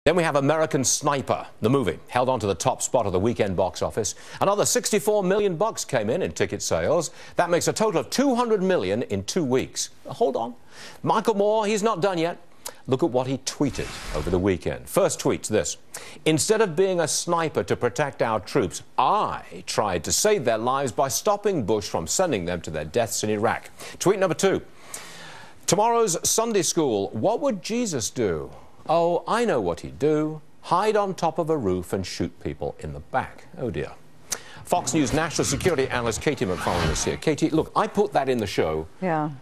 Then we have American Sniper, the movie, held on to the top spot of the weekend box office. Another $64 million came in ticket sales. That makes a total of $200 million in 2 weeks. Hold on. Michael Moore, he's not done yet. Look at what he tweeted over the weekend. First tweet's this: "Instead of being a sniper to protect our troops, I tried to save their lives by stopping Bush from sending them to their deaths in Iraq." Tweet number 2. "Tomorrow's Sunday school, what would Jesus do? Oh, I know what he'd do. Hide on top of a roof and shoot people in the back." Oh dear. Fox News national security analyst Katie McFarlane is here. Katie, look, I put that in the show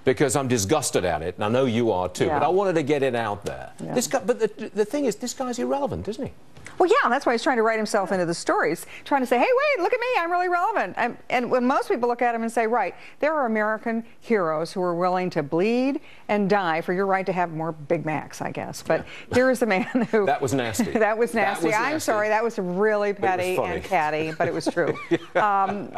because I'm disgusted at it, and I know you are too, but I wanted to get it out there. This guy, but the thing is, this guy's irrelevant, isn't he? Well, yeah, that's why he's trying to write himself into the stories, trying to say, hey, wait, look at me, I'm really relevant. And when most people look at him and say, right, there are American heroes who are willing to bleed and die for your right to have more Big Macs, I guess. But here is a man who... That was nasty. That was nasty. I'm sorry, that was really petty and catty, but it was true.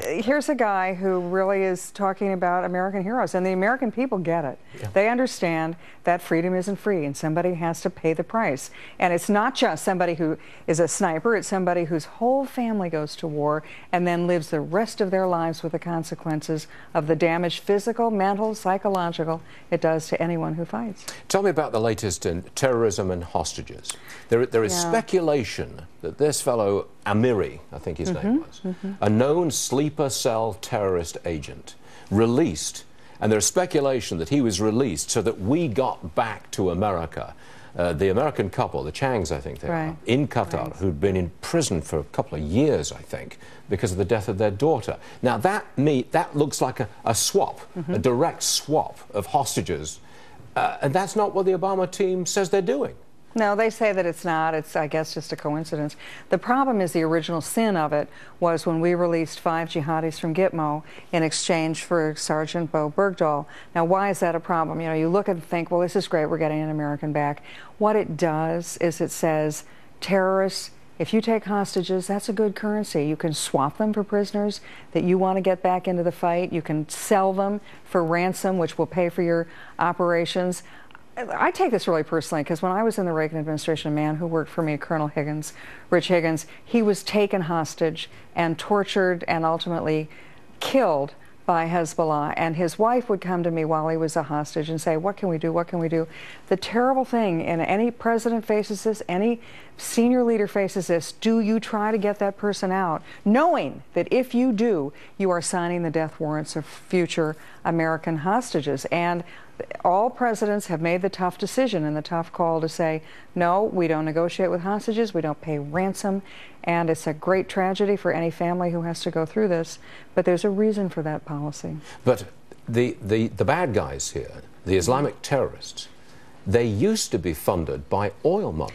Here's a guy who really is talking about American heroes, and the American people get it. They understand that freedom isn't free, and somebody has to pay the price. And it's not just somebody who is a sniper, it's somebody whose whole family goes to war and then lives the rest of their lives with the consequences of the damage, physical, mental, psychological, it does to anyone who fights. Tell me about the latest in terrorism and hostages. There is speculation that this fellow, Amiri, I think his name was, a known sleeper cell terrorist agent, released, and there's speculation that he was released so that we got back to America. The American couple, the Changs, I think they are, in Qatar, who'd been in prison for a couple of years, I think, because of the death of their daughter. Now, that looks like a swap, a direct swap of hostages, and that's not what the Obama team says they're doing. No, they say that it's not. It's, I guess, just a coincidence. The problem is the original sin of it was when we released 5 jihadis from Gitmo in exchange for Sergeant Bo Bergdahl. Now, why is that a problem? You know, you look and think, well, this is great, we're getting an American back. What it does is it says, terrorists, if you take hostages, that's a good currency. You can swap them for prisoners that you want to get back into the fight. You can sell them for ransom, which will pay for your operations. I take this really personally because when I was in the Reagan administration, a man who worked for me, Colonel Higgins, Rich Higgins, he was taken hostage and tortured and ultimately killed by Hezbollah, and his wife would come to me while he was a hostage and say, what can we do, what can we do? The terrible thing, and any president faces this, any senior leader faces this, do you try to get that person out, knowing that if you do, you are signing the death warrants of future American hostages. And all presidents have made the tough decision and the tough call to say, no, we don't negotiate with hostages, we don't pay ransom, and it's a great tragedy for any family who has to go through this, but there's a reason for that policy. But the bad guys here, the Islamic terrorists, they used to be funded by oil money.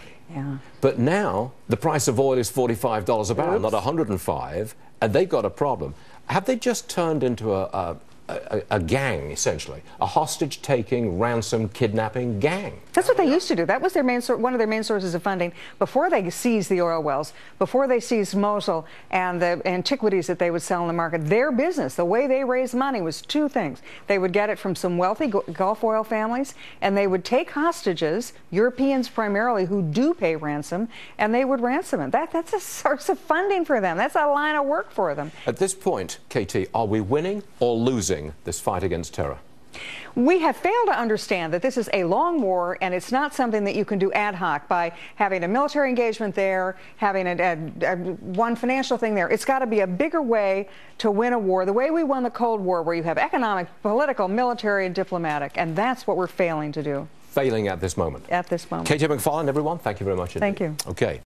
But now the price of oil is $45 a barrel, not $105, and they've got a problem. Have they just turned into a gang, essentially, a hostage-taking, ransom, kidnapping gang? That's what they used to do. That was their one of their main sources of funding before they seized the oil wells, before they seized Mosul and the antiquities that they would sell in the market. Their business, the way they raised money, was 2 things. They would get it from some wealthy Gulf oil families, and they would take hostages, Europeans primarily, who do pay ransom, and they would ransom them. That's a source of funding for them. That's a line of work for them. At this point, Katie, are we winning or losing this fight against terror? We have failed to understand that this is a long war, and it's not something that you can do ad hoc by having a military engagement there, having one financial thing there. It's got to be a bigger way to win a war, the way we won the Cold War, where you have economic, political, military, and diplomatic, and that's what we're failing to do. Failing at this moment. At this moment. Katie McFarlane, everyone, thank you very much indeed. Thank you. Okay.